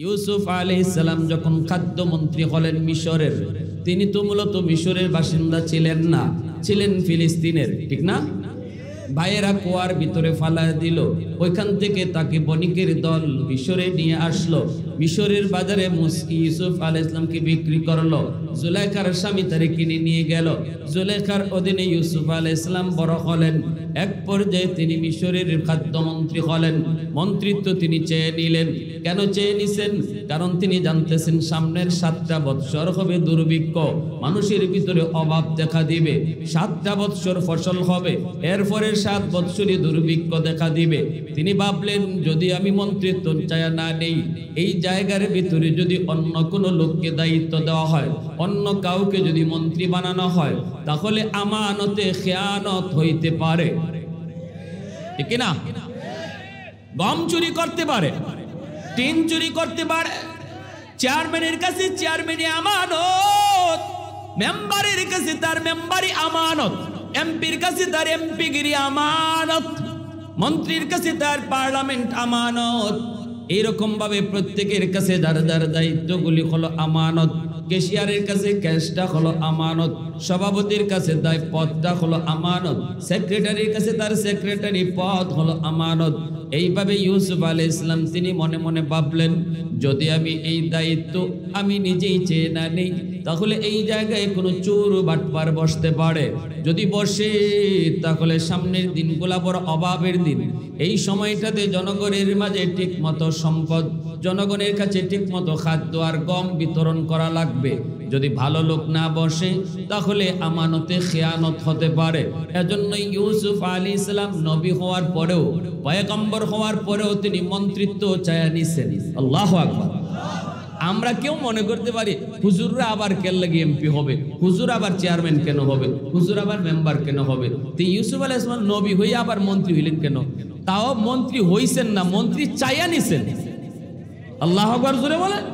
ইউসুফ আলাইহিস সালাম যখন খাদ্যমন্ত্রী হলেন মিশরের, তিনি তো মূলত মিশরের বাসিন্দা ছিলেন না, ছিলেন ফিলিস্তিনের, ঠিক না? ভাইয়েরা কুয়ার ভিতরে ফালায় দিল, ওইখান থেকে তাকে বণিকের দল মিশরে নিয়ে আসলো। মিশরের বাজারে ইউসুফ আলাইহিস সালামকে বিক্রি করলো। জুলাইখার স্বামী তারে কিনে নিয়ে গেল। জুলাইখার অধীনে ইউসুফ আলাইহিস সালাম বড় হলেন। এক পর্যায়ে তিনি মিশরের খাদ্যমন্ত্রী হলেন। মন্ত্রিত্ব তিনি চেয়ে নিলেন। কেন চেয়ে নিছেন? কারণ তিনি জানতেছেন সামনের 7টা বৎসর হবে দুর্ভিক্ষ, মানুষের ভিতরে অভাব দেখা দিবে। 7টা বৎসর ফসল হবে, এরপরে 7 বৎসরই দুর্ভিক্ষ দেখা দিবে। তিনি ভাবলেন, যদি আমি মন্ত্রিত্ব চায়া না নেই, এই জায়গার ভিতরে যদি অন্য কোনো লোককে দায়িত্ব দেওয়া হয়, অন্য কাউকে যদি মন্ত্রী বানানো হয়, তাহলে আমানতে খেয়ানত হইতে পারে, ঠিক না? গম চুরি করতে পারে, টিন চুরি করতে পারে। চেয়ারম্যানের কাছে চেয়ারম্যানই আমানত, মেম্বারের কাছে তার মেম্বারই আমানত, এমপির কাছে তার এমপিগিরি আমানত, মন্ত্রীর কাছে তার পার্লামেন্ট আমানত। এইরকম ভাবে প্রত্যেকের কাছে যার যার দায়িত্বগুলি হলো আমানত। ক্যাশিয়ারের কাছে ক্যাশটা হলো আমানত, সভাপতির কাছে দায় পদটা হলো আমানত, সেক্রেটারির কাছে তার সেক্রেটারি পদ হলো আমানত। এইভাবে ইউসুফ আলাইহিস সালাম তিনি মনে মনে ভাবলেন, যদি আমি এই দায়িত্ব আমি নিজেই চেয়ে না নেই, তাহলে এই জায়গায় কোনো চোর বাটপার বসতে পারে। যদি বসে, তাহলে সামনের দিনগুলা বড় অভাবের দিন। এই সময়টাতে জনগণের মাঝে ঠিক মতো সম্পদ, জনগণের কাছে ঠিক মতো খাদ্য আর গম বিতরণ করা লাগবে। যদি ভালো লোক না বসে, তাহলে আমানতে খেয়ানত হতে পারে। এজন্য ইউসুফ আলাইহিস সালাম নবী হওয়ার পরেও, পয়গম্বর হওয়ার পরেও তিনি মন্ত্রিত্ব চায়া নিছেন। আল্লাহু আকবার। আমরা কেউ মনে করতে পারি হুজুররা আবার কেন লাগে এমপি হবে, হুজুর আবার চেয়ারম্যান কেন হবে, হুজুর আবার মেম্বার কেন হবে? তো ইউসুফ আলাইহিস সালাম নবী হয়ে আবার মন্ত্রী হইলেন কেন? তাও মন্ত্রী হইছেন না, মন্ত্রী চাইয়া নিছেন। আল্লাহু আকবার জোরে বলেন।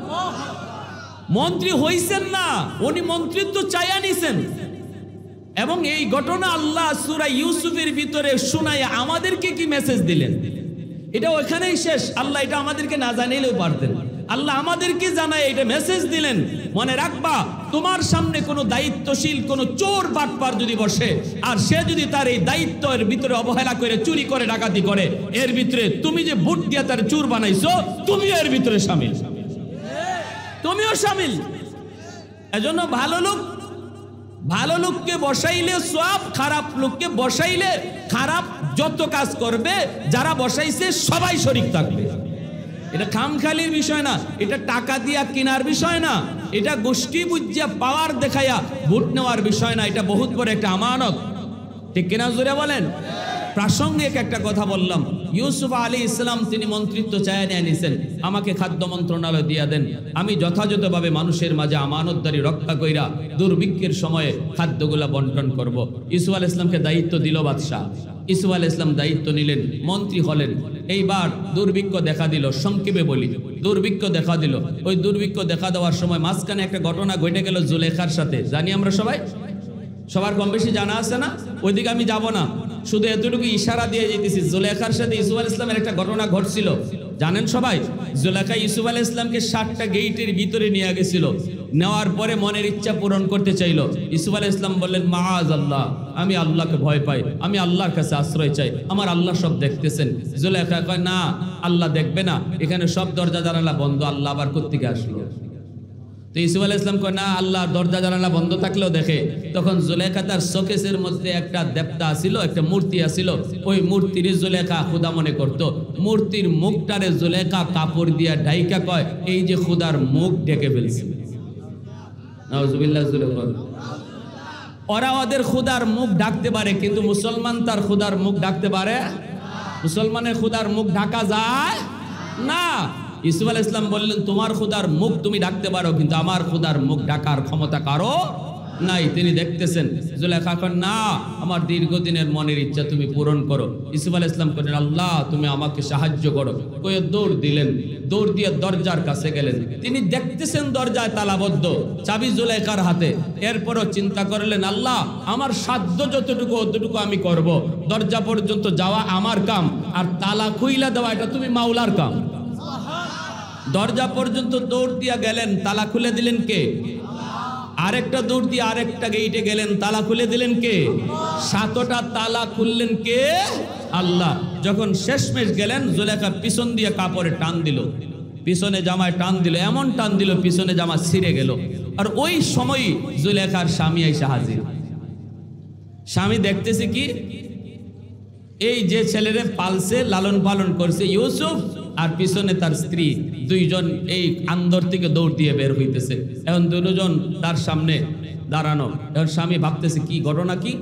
মন্ত্রী হইছেন না, উনি মন্ত্রিত্ব চাইয়া নিছেন। এবং এই ঘটনা আল্লাহ সূরা ইউসুফের ভিতরে শোনায় আমাদেরকে কি মেসেজ দিলেন? এটা ওখানেই শেষ। আল্লাহ এটা আমাদেরকে না জানাইলেও পারতেন। আল্লাহ আমাদেরকে জানায় এটা মেসেজ দিলেন, মনে রাখবা, তোমার সামনে কোনো দায়িত্বশীল কোনো চোর বাটপার যদি বসে, আর সে যদি তার এই দায়িত্বের ভিতরে অবহেলা করে, চুরি করে, ডাকাতি করে, এর ভিতরে তুমি যে ভোট দিয়ে তার চোর বানাইছো, তুমিও এর ভিতরে শামিল, তুমিও শামিল। এজন্য ভালো লোককে বসাইলে সওয়াব, খারাপ লোককে বসাইলে খারাপ। যত কাজ করবে যারা বসাইছে সবাই শরীক থাকবে। এটা খামখালির বিষয় না, এটা টাকা দিয়া কেনার বিষয় না, এটা গোষ্ঠী বুঝিয়া পাওয়ার দেখাইয়া ভোট নেওয়ার বিষয় না। এটা বহুত বড় একটা আমানত, ঠিক কিনা জোরে বলেন? প্রাসঙ্গিক একটা কথা বললাম। ইউসুফ আলাইহিস সালাম তিনি মন্ত্রিত্ব চায় নিয়ে নিছেন, আমাকে খাদ্য মন্ত্রণালয় দিয়া দেন, আমি যথাযথভাবে মানুষের মাঝে আমানতদারি রক্ষা কইরা দুর্ভিক্ষের সময়ে খাদ্যগুলা বন্টন করব। ইউসুফ আলাইহিস সালামকে দায়িত্ব দিল বাদশাহ। ইউসুফ আলাইহিস সালাম দায়িত্ব নিলেন, মন্ত্রী হলেন। এইবার দুর্ভিক্ষ দেখা দিল, সংক্ষেপে বলি, দুর্ভিক্ষ দেখা দিল। ওই দুর্ভিক্ষ দেখা দেওয়ার সময় মাঝখানে একটা ঘটনা ঘটে গেল জুলেখার সাথে। জানি আমরা সবাই, সবার কম বেশি জানা আছে না? ওইদিকে আমি যাব না, শুধু এতটুকু ইশারা দিয়ে যেতেছি। জুলেখার সাথে ইউসুফ আলাইহিস সালামের একটা ঘটনা ঘটছিল, জানেন সবাই? জুলেখা ইউসুফ আলাইহিস সালামকে 7টা গেটের ভিতরে নিয়ে গেছিল। নেওয়ার পরে মনের ইচ্ছা পূরণ করতে চাইল। ইউসুফ আলাইহিস সালাম বললেন, মাআযাল্লাহ, আমি আল্লাহকে ভয় পাই, আমি আল্লাহর কাছে আশ্রয় চাই, আমার আল্লাহ সব দেখতেছেন। জুলেখা কয়, না, আল্লাহ দেখবে না, এখানে সব দরজা জানালা বন্ধ, আল্লাহ আবার কোত্থেকে আসলো? তো ইউসুফ আলাইহিস সালাম কয়, না, আল্লাহ দরজা জানালা বন্ধ থাকলেও দেখে। তখন জুলেখা তার শোকেসের মধ্যে একটা দেবতা ছিল, একটা মূর্তি আছিল, ওই মূর্তির জুলেখা খুদা মনে করত। মূর্তির মুখটারে জুলেখা কাপড় দিয়া ঢাইকা কয়, এই যে খুদার মুখ ঢেকে ফেলছে। নাউজুবিল্লাহ। ওরা ওদের খুদার মুখ ঢাকতে পারে, কিন্তু মুসলমান তার খুদার মুখ ঢাকতে পারে? মুসলমানের খুদার মুখ ঢাকা যায় না। ইউসুফ আলাইহিস সালাম বললেন, তোমার খুদার মুখ তুমি ঢাকতে পারো, কিন্তু আমার খুদার মুখ ঢাকার ক্ষমতা কারো নাই। তিনি দেখতেছেন। জুলেখা কন, না, আমার দীর্ঘদিনের মনের ইচ্ছা তুমি পূরণ করো। ইউসুফ আলাইহিস সালাম বললেন, আল্লাহ তুমি আমাকে সাহায্য করো। কয়ে দৌড় দিলেন, দৌড় দিয়ে দরজার কাছে গেলেন। তিনি দেখতেছেন দরজায় তালাবদ্ধ, চাবি জুলেখার হাতে। এরপরও চিন্তা করলেন, আল্লাহ আমার সাধ্য যতটুকু অতটুকু আমি করব। দরজা পর্যন্ত যাওয়া আমার কাম, আর তালা খুইলা দেওয়া এটা তুমি মাওলার কাম। দরজা পর্যন্ত দৌড় দিয়া গেলেন, তালা খুলে দিলেন কে? আরেকটা দৌড় দিয়ে আরেকটা গেইটে গেলেন, তালা খুলে দিলেন কে? 7টা তালা খুললেন কে? আল্লাহ। যখন শেষমেশ গেলেন, জুলেখা পিছন দিয়ে কাপড়ে টান দিল, পিছনে জামায় টান দিল, এমন টান দিল পিছনে জামা ছিঁড়ে গেল। আর ওই সময় জুলেখার স্বামী এসে হাজির। স্বামী দেখতেছে কি, এই যে ছেলেরে পালছে, লালন পালন করছে ইউসুফ, আর পিছনে তার স্ত্রী, দুইজন এই আন্দর থেকে দৌড় দিয়ে বের হইতেছে। এখন দুজন তার সামনে দাঁড়ানো। এখন স্বামী ভাবতেছে কি ঘটনা কি?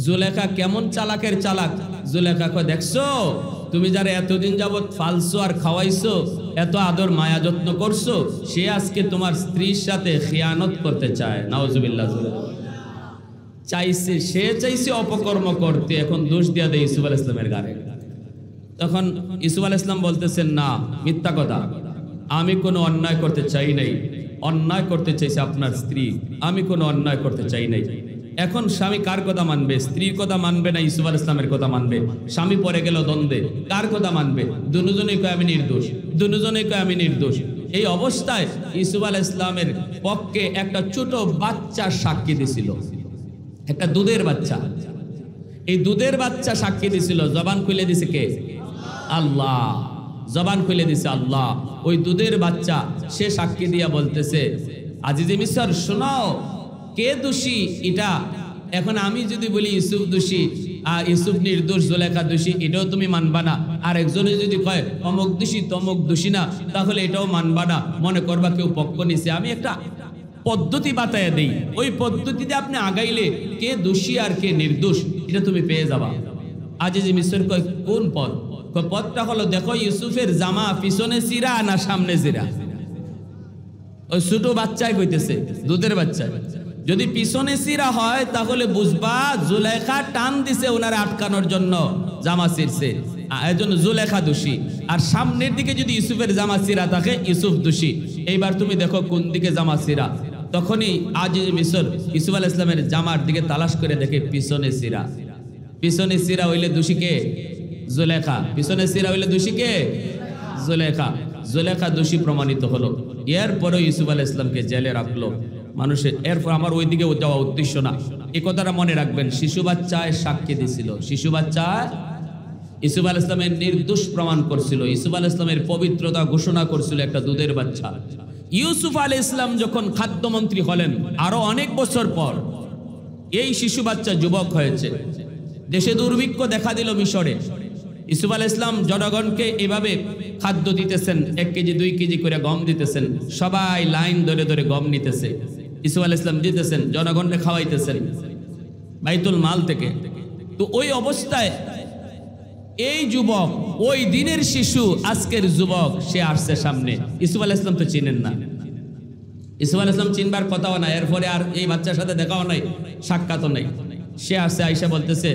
জুলেখা কেমন চালাকের চালাক। জুলেখা কয়, দেখছো তুমি যারা এতদিন যাবৎ ফালছো আর খাওয়াইছো, এত আদর মায়া যত্ন করছো, সে আজকে তোমার স্ত্রীর সাথে খিয়ানত করতে চায়। নাউজুবিল্লাহ। চাইছে অপকর্ম করতে, এখন দোষ দিয়া দেয় ইউসুফ আলাইহিস সালামের গায়ে। তখন ইউসুফ আলাইহিস সালাম বলতেছেন, না, মিথ্যা কথা, আমি কোনো অন্যায় করতে চাই নাই, অন্যায় করতে চাইছে আপনার স্ত্রী, আমি কোনো অন্যায় করতে চাই নাই। এখন স্বামী কার কথা মানবে? স্ত্রীর কথা মানবে না ইউসুফ আলাইহিস সালামের কথা মানবে? স্বামী পড়ে গেল দ্বন্দ্বে, কার কথা মানবে? দুজনেই কয় আমি নির্দোষ, দুজনেই কয় আমি নির্দোষ। এই অবস্থায় ইউসুফ আলাইহিস সালামের পক্ষে একটা ছোট বাচ্চা সাক্ষী দিছিল, একটা দুধের বাচ্চা। এই দুধের বাচ্চা সাক্ষী দিছিল। জবান খুলে দিছে কে? আল্লাহ। জবান খুলে দিছে আল্লাহ। ওই দুধের বাচ্চা সে সাক্ষী দিয়া বলতেছে, আজিজে মিসর শোনাও, কে দোষী এটা? এখন আমি যদি বলি ইউসুফ দোষী আর ইউসুফ নির্দোষ, জুলেখা দোষী, এটাও তুমি মানবা না। আর একজনে যদি কয় অমুক দোষী তমুক দোষী না, তাহলে এটাও মানবা না, মনে করবা কেউ পক্ষ নিছে। আমি একটা পদ্ধতি বাতায় দেই, ওই পদ্ধতিতে আপনি আগাইলে কে দোষী আর কে নির্দোষ এটা তুমি পেয়ে যাবা। আজিজে মিসর কয় কোন পথ? পথটা হলো, দেখো ইউসুফের জামা পিছনে চিরা না সামনে চিরা। ওই ছোট বাচ্চায় কইতেছে, দুধের বাচ্চা। যদি পিছনে চিরা হয় তাহলে বুঝবা জুলেখা টান দিছে ওনারে আটকানোর জন্য, জামা ছিঁড়ছে, এজন্য জুলেখা দোষী। আর সামনের দিকে যদি ইউসুফের জামা চিরা থাকে, ইউসুফ দোষী। এইবার তুমি দেখো কোন দিকে জামা চিরা। তখনই আজিজ মিসর ইউসুফ আলাইহিস সালামের জামার দিকে তালাশ করে দেখে পিছনে চিরা। পিছনে চিরা হইলে দোষী কে? জুলেখা। পিছনে চিরা হইলে দোষী কে? জুলেখা। জুলেখা দোষী প্রমাণিত হলো। এরপরে ইউসুফ আলাইহিস সালামকে জেলে রাখলো মানুষের। এরপর আমার ওই দিকে যাওয়া উদ্দেশ্য না, এই কথাটা মনে রাখবেন। শিশু বাচ্চায় সাক্ষী দিছিল, শিশু বাচ্চায় ইউসুফ আলাইহিস সালামের নির্দোষ প্রমাণ করছিল, ইউসুফ আলাইহিস সালামের পবিত্রতা ঘোষণা করছিল একটা দুধের বাচ্চা। ইউসুফ আলাইহিস সালাম যখন খাদ্যমন্ত্রী হলেন, আরো অনেক বছর পর এই শিশু বাচ্চা যুবক হয়েছে। দেশে দুর্ভিক্ষ দেখা দিল মিশরে। ইউসুফ আলাইহিস সালাম জনগণকে এভাবে খাদ্য দিতেছেন, 1 কেজি 2 কেজি করে গম দিতেছেন, সবাই লাইন ধরে ধরে গম নিতেছে। ইউসুফ আলাইহিস সালাম দিতেছেন, জনগণকে খাওয়াইতেছেন বাইতুল মাল থেকে। তো ওই অবস্থায় এই যুবক, ওই দিনের শিশু, আজকের যুবক, সে আসছে সামনে। ইউসুফ আলাইহিস সালাম তো চিনেন না, ইউসুফ আলাইহিস সালাম চিনবার কথাও না। এরপরে আর এই বাচ্চার সাথে দেখাও নাই, সাক্ষাৎও নাই। সে আসছে, আয়েশা বলতেছে,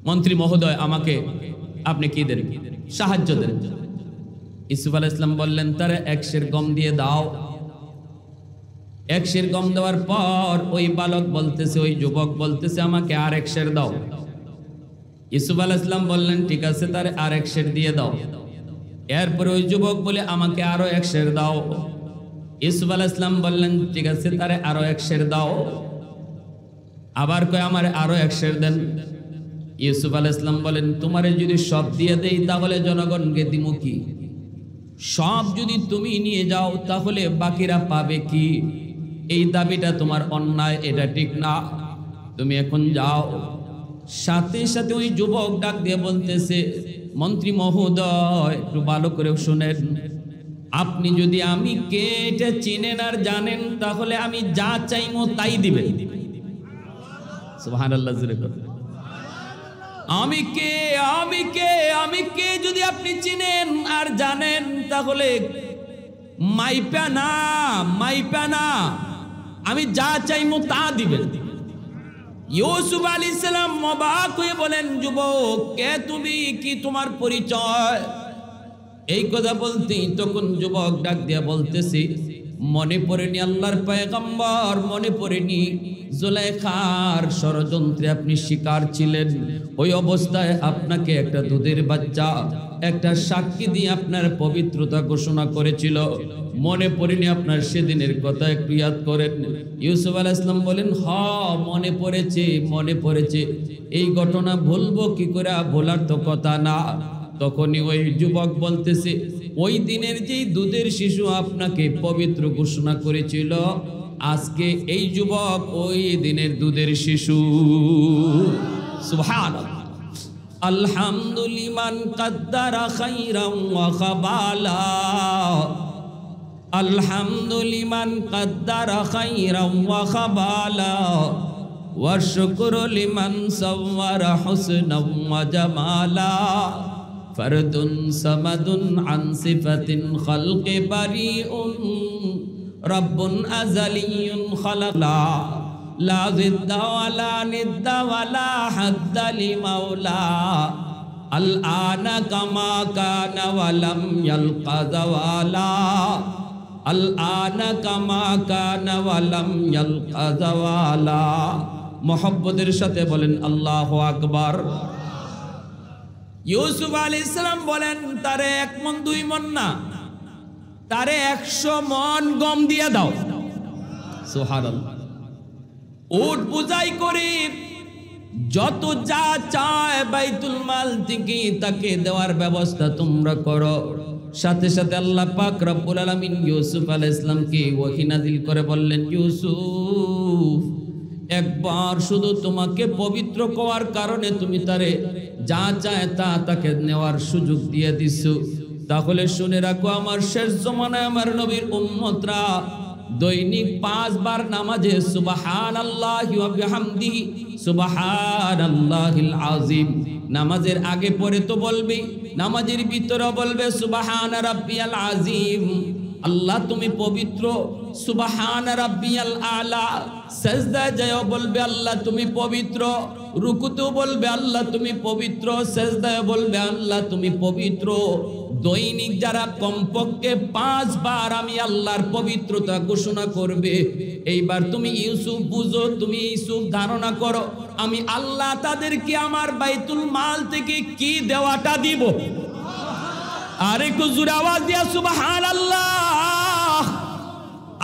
মন্ত্রী মহোদয়, আমাকে আপনি কি দেন? সাহায্য দেন। ইউসুফ আলাইহিস সালাম বললেন, তারে 1 সের গম দিয়ে দাও। 1 সের গম দেওয়ার পর ওই বালক বলতেছে, ওই যুবক বলতেছে, আমাকে আর 1 সের দাও। ইউসুফ আলাইহিস সালাম বললেন, ঠিক আছে, তারে আর 1 সের দিয়ে দাও। এরপরে ওই যুবক বলে, আমাকে আরো 1 সের দাও। ইউসুফ আলাইহিস সালাম বললেন, ঠিক আছে, তারে আরো 1 সের দাও। আবার কয়, আমারে আরো 1 সের দেন। ইউসুফ আলাইহিস সালাম বলেন, তোমারে যদি সব দিয়ে দেই তাহলে জনগণকে দিমু কি? সব যদি তুমি নিয়ে যাও তাহলে বাকিরা পাবে কি? এই দাবিটা তোমার অন্যায়, এটা ঠিক না, তুমি এখন যাও। সাথে সাথে ওই যুবক ডাক দিয়ে বলতেছে, মন্ত্রী মহোদয়, একটু ভালো করে শুনেন, আপনি যদি আমি কে এটা চিনেন আর জানেন, তাহলে আমি যা চাইমো তাই দিবেন। সুবহানাল্লাহ। আমি কে, আমি কে, আমি কে যদি আপনি চিনেন আর জানেন, তাহলে মাইপা না, মাইপা না, আমি যা চাইমো তা দিবেন। ইউসুফ আলাইহিস সালাম অবাক হয়ে বলেন, যুবক, কে তুমি, কি তোমার পরিচয়? এই কথা বলতেই তখন যুবক ডাক দিয়া বলতেছি, মনে পড়েনি আল্লাহর পয়গম্বর, মনে পড়েনি জুলাইখার ষড়যন্ত্রে আপনি শিকার ছিলেন। ওই অবস্থায় আপনাকে একটা দুধের বাচ্চা একটা সাক্ষী দিয়ে আপনার পবিত্রতা ঘোষণা করেছিল। মনে পড়েনি আপনার সেদিনের কথা? একটু ইয়াদ করেন। ইউসুফ আলাইহিস সালাম বলেন, মনে পড়েছে, মনে পড়েছে। এই ঘটনা ভুলবো কি করে? ভোলার তো কথা না। তখনই ওই যুবক বলতেছে, ওই দিনের যেই দুধের শিশু আপনাকে পবিত্র ঘোষণা করেছিল, আজকে এই যুবক ওই দিনের দুধের শিশু। সুবহানাল্লাহ। আলহামদুলিমান কাদ্দারা খাইরাম ওয়া খাবালা, আলহামদুলিমান কাদ্দারা খাইরাম ওয়া খাবালা, ওয়া শুকরু লিমান সাওয়ারা হুসনাম ওয়া জামালা, ফরদুন সামাদুন আন সিফাতিন খালকি বারিউন, রব্বুন আযালিয়ুন খালাকা, লা জিদ্দা ওয়ালা নিদ্দা ওয়ালা হাদ্দা লিমাওলা, আল আনা কামা কানা ওয়ালাম ইয়ালকা যাওয়ালা, আল আনা কামা কানা ওয়ালাম ইয়ালকা যাওয়ালা। মুহাব্বতের সাথে বলেন আল্লাহু আকবার। ইউসুফ আলাইহিস সালাম বলেন, তারে 1 মণ 2 মণ না, তারে 100 মণ গম দিয়া দাও। সুবহানাল্লাহ। উট বুঝাই করে যত যা চায় বাইতুল মাল থেকে তাকে দেওয়ার ব্যবস্থা তোমরা করো। সাথে সাথে আল্লাহ পাক রব্বুল আলামিন ইউসুফ আলাইহিস সালামকে ওহী নাযিল করে বললেন, ইউসুফ, একবার শুধু তোমাকে পবিত্র করার কারণে তুমি তারে যা চায় তা তাকে নেওয়ার সুযোগ দিয়ে দিছো। তাহলে শুনে রাখো, আমার শেষ জমানায় আমার নবীর উম্মতরা দৈনিক 5 বার নামাজে সুবহানাল্লাহি ওয়া বিহামদিহি সুবহানাল্লাহিল আযীম, নামাজের আগে পরে তো বলবে, নামাজের ভিতরে বলবে সুবহান রাব্বিয়াল আযীম, আল্লাহ তুমি পবিত্র, সুবহান রাব্বিয়াল আলা, সিজদায় যায় বলবে আল্লাহ তুমি পবিত্র, রুকুতেও বলবে আল্লাহ তুমি পবিত্র, সিজদায় বলবে আল্লাহ তুমি পবিত্র। দৈনিক যারা কমপক্ষে 5 বার আমি আল্লাহর পবিত্রতা ঘোষণা করবে, এইবার তুমি ইউসুফ বুঝো, তুমি ইউসুফ ধারণা করো, আমি আল্লাহ তাদেরকে আমার বাইতুল মাল থেকে কি দেওয়াটা দিব। আর একটু জোরে আওয়াজ দিয়া সুবহানাল্লাহ।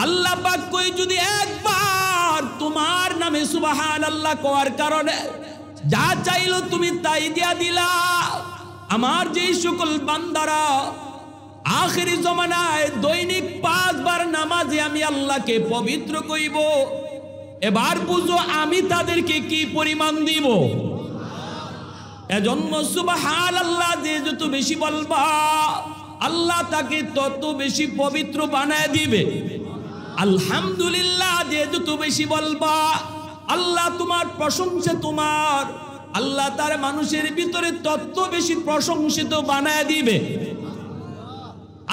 আল্লাহ পাক কই, যদি একবার তোমার নামে সুবহানাল্লাহ কোয়ার কারণে যা চাইলো তুমি তাই দিয়া দিলা। আমার যেই সকল বান্দারা আখেরি জমানায় দৈনিক 5 বার নামাজে আমি আল্লাহকে পবিত্র কইব, এবার বুঝো আমি তাদেরকে কি পরিমাণ দিব। এজন্য সুবহানাল্লাহ যে যত বেশি বলবা আল্লাহ তাকে তত বেশি পবিত্র বানায় দিবে। আলহামদুলিল্লাহ যে যত বেশি বলবা আল্লাহ তোমার প্রশংসা, তোমার আল্লাহ তার মানুষের ভিতরে তত বেশি প্রশংসিত বানায় দিবে।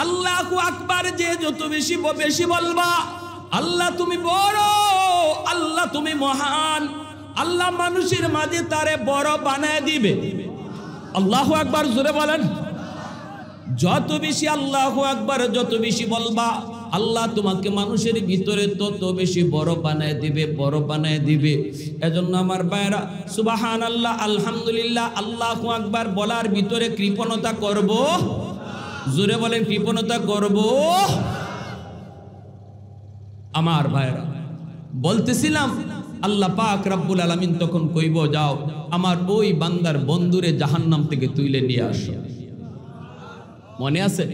আল্লাহু আকবার যে যত বেশি বেশি বলবা আল্লাহ তুমি বড়, আল্লাহ তুমি মহান, আল্লাহ মানুষের মাঝে তারে বড় বানায় দিবে। আল্লাহু আকবার জোরে বলেন। যত বেশি আল্লাহু আকবার যত বেশি বলবা আল্লাহ তোমাকে মানুষের ভিতরে তত বেশি বড় বানায় দিবে, বড় বানায় দিবে। এজন্য আমার ভাইরা সুবহানাল্লাহ, আলহামদুলিল্লাহ, আল্লাহু আকবার বলার ভিতরে কৃপণতা করব। জোরে বলেন, কৃপণতা করব। আমার ভাইরা বলতেছিলাম, আল্লাহ পাক রব্বুল আলামিন তখন কইব, যাও আমার ওই বান্দার বন্ধুরে জাহান্নাম থেকে তুলে নিয়ে আসো। মনে আছে?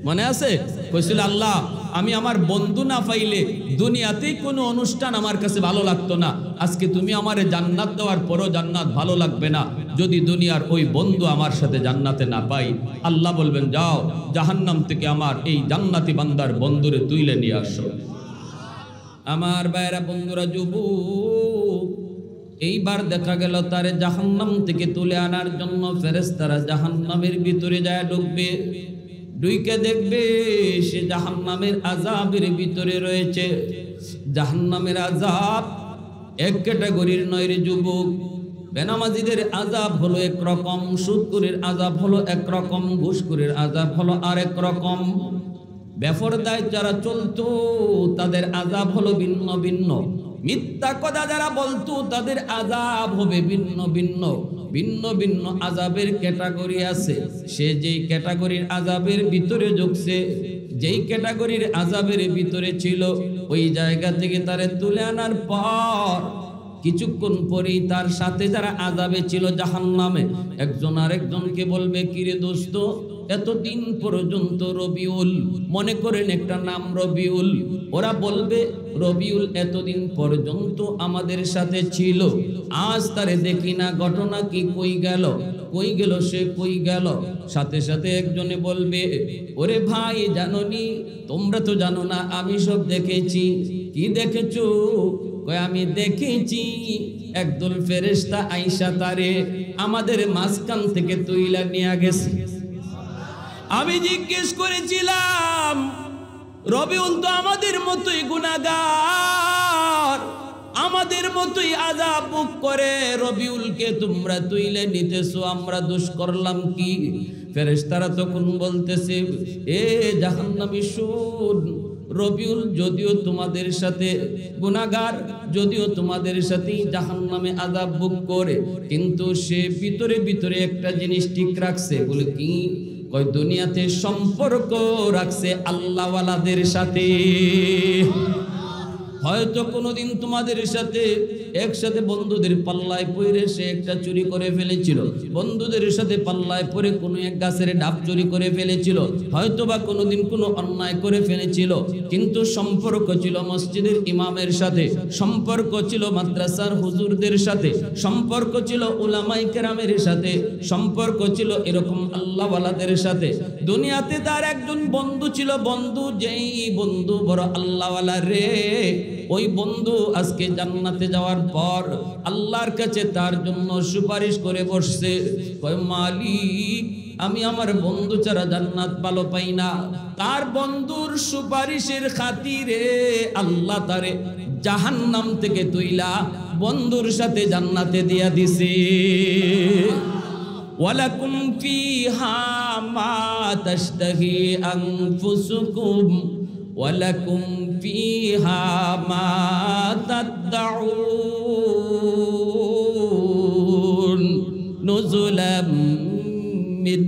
মনে আছে? কইছিল আল্লাহ, আমি আমার বন্ধু না পাইলে দুনিয়াতেই কোনো অনুষ্ঠান আমার কাছে ভালো লাগতো না, আজকে তুমি আমারে জান্নাত দেওয়ার পরও জান্নাত ভালো লাগবে না যদি দুনিয়ার ওই বন্ধু আমার সাথে জান্নাতে না পাই। আল্লাহ বলবেন, যাও জাহান্নাম থেকে আমার এই জান্নাতি বান্দার বন্ধুরে তুলে নিয়ে আসো। আমার ভাইরা বন্ধুরা, যুবক, এইবার দেখা গেল তারে জাহান্নাম থেকে তুলে আনার জন্য ফেরেশতারা জাহান্নামের ভিতরে যায় ঢুকবে। ঢুকে দেখবে সে জাহান্নামের আযাবের ভিতরে রয়েছে। জাহান্নামের আযাব এক ক্যাটাগরির নয় রে যুবক। বেনামাজিদের আযাব হলো একরকম, সুদখোরের আযাব হলো একরকম, ঘুষখোরের আযাব হলো আরেক রকম। বেপরদায় যারা চলতো তাদের আযাব হলো ভিন্ন ভিন্ন, মিথ্যা কথা যারা বলতো তাদের আযাব হবে ভিন্ন ভিন্ন। ভিন্ন ভিন্ন আযাবের ক্যাটাগরি আছে। সে যেই ক্যাটাগরির আযাবের ভিতরে ঢুকছে, যেই ক্যাটাগরির আযাবের ভিতরে ছিল, ওই জায়গা থেকে তারে তুলে আনার পর কিছুক্ষণ পরেই তার সাথে যারা আযাবে ছিল জাহান্নামে, একজন আরেকজনকে বলবে, কিরে দোস্ত, এতদিন পর্যন্ত রবিউল, মনে করেন একটা নাম রবিউল, ওরা বলবে রবিউল এতদিন পর্যন্ত আমাদের সাথে ছিল, আজ তারে দেখি না, ঘটনা কি, কই গেল, কই গেল, সে কই গেল? সাথে সাথে একজনে বলবে, ওরে ভাই জানোনি, তোমরা তো জানো না, আমি সব দেখেছি। কি দেখেছো? কয় আমি দেখেছি একদল ফেরেশতা আইসা তারে আমাদের মাঝখান থেকে তুইলা নিয়ে গেছে। আমি জিজ্ঞেস করেছিলাম, রবিউল তো আমাদের মতোই গুনাহগার, আমাদের মতোই আযাব ভোগ করে, রবিউলকে তোমরা তুইলে নিতেছো, আমরা দোষ করলাম কি? ফেরেশতারা তখন বলতেছে, এ জাহান্নামী শুন, রবিউল যদিও তোমাদের সাথে গুনাহগার, যদিও তোমাদের সাথে জাহান্নামে আযাব ভোগ করে, কিন্তু সে ভিতরে ভিতরে একটা জিনিস ঠিক রাখছে। বলে কি? কয় দুনিয়াতে সম্পর্ক রাখছে আল্লাহওয়ালাদের সাথে। হয়তো কোনোদিন তোমাদের সাথে একসাথে বন্ধুদের পাল্লায় পড়ে সে একটা চুরি করে ফেলেছিল, বন্ধুদের সাথে পাল্লায় পড়ে কোনো এক গাছের ডাব চুরি করে ফেলেছিল, হয়তোবা কোনোদিন কোনো অন্যায় করে ফেলেছিল, কিন্তু সম্পর্ক ছিল মসজিদের ইমামের সাথে, সম্পর্ক ছিল মাদ্রাসার হুজুরদের সাথে, সম্পর্ক ছিল উলামায়ে কেরামের সাথে, সম্পর্ক ছিল এরকম আল্লাহওয়ালাদের সাথে। দুনিয়াতে তার একজন বন্ধু ছিল, বন্ধু যেই বন্ধু বড় আল্লাহওয়ালা রে, ওই বন্ধু আজকে জান্নাতে যাওয়ার পর আল্লাহর কাছে তার জন্য সুপারিশ করে বসছে। কয় মালিক, আমি আমার বন্ধু ছাড়া জান্নাত ভালো পাই না। তার বন্ধুর সুপারিশের খাতিরে আল্লাহ তারে জাহান্নাম থেকে তুইলা বন্ধুর সাথে জান্নাতে দিয়া দিছে। ওয়ালাকুম ফিহা মা তাশতাহি আনফুসুকুম ওয়ালাকুম ফিহা মা তাদউন নুজুলাম মিন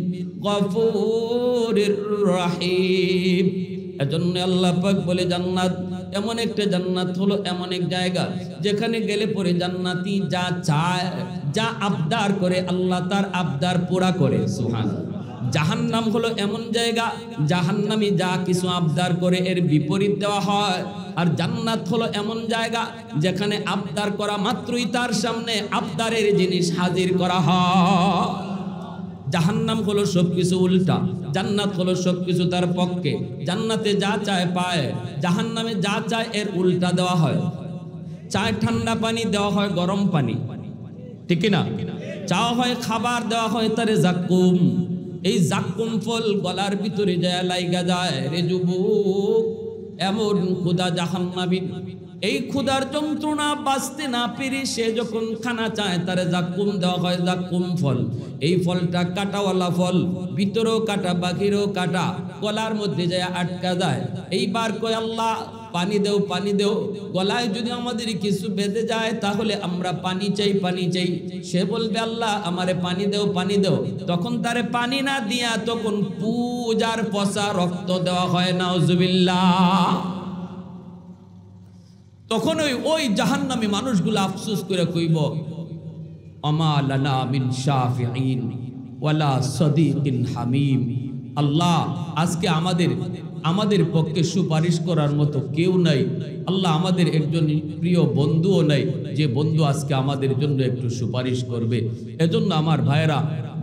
গফুরির রহিম। এজন্য আল্লাহ পাক বলে জান্নাত এমন একটা জান্নাত হলো এমন এক জায়গা যেখানে গেলে পরে জান্নাতি যা চায়, যা আবদার করে, আল্লাহ তার আবদার পুরা করে। সুবহানাল্লাহ। জাহান্নাম হলো এমন জায়গা, জাহান্নামী যা কিছু আবদার করে এর বিপরীত দেওয়া হয়। আর জান্নাত হলো এমন জায়গা যেখানে আবদার করা মাত্রই তার সামনে আবদারের জিনিস হাজির করা হয়। জাহান্নাম হলো সবকিছু উল্টা, জান্নাত হলো সবকিছু তার পক্ষে। জান্নাতে যা চায় পায়, জাহান্নামে যা চায় এর উল্টা দেওয়া হয়। চায় ঠান্ডা পানি, দেওয়া হয় গরম পানি, ঠিক না? চাওয়া হয় খাবার, দেওয়া হয় তারে জাক্কুম। এই জাক্কুম ফল গলার ভিতরে যায়, লাইগা যায়। রে যুবক, এমন ক্ষুধা জাহান্নামী, এই ক্ষুধার যন্ত্রণা বাঁচতে না পেরে সে যখন খানা চায় তারে জাক্কুম দেওয়া হয়, জাক্কুম ফল। এই ফলটা কাটাওয়ালা ফল, ভিতরেও কাটা বাহিরেও কাটা, গলার মধ্যে যায় আটকা যায়। এইবার কয় আল্লাহ পানি দেও, পানি দেও। গলায় যদি আমাদের কিছু বেঁধে যায় তাহলে আমরা পানি চাই, পানি চাই। সে বলবে আল্লাহ আমারে পানি দেও, পানি দেও। তখন তারে পানি না দিয়া তখন পূজার পচা রক্ত দেওয়া হয়, নাউজুবিল্লাহ। তখন ওই জাহান্নামী মানুষগুলো আফসোস করে কইব, আমা লানা মিন শাফিঈন ওয়ালা সাদীকিন হামিম। আল্লাহ আজকে আমাদের পক্ষে সুপারিশ করার মতো কেউ নাই। আল্লাহ আমাদের একজন প্রিয় বন্ধুও নাই যে বন্ধু আজকে আমাদের জন্য একটু সুপারিশ করবে। এজন্য আমার ভাইরা,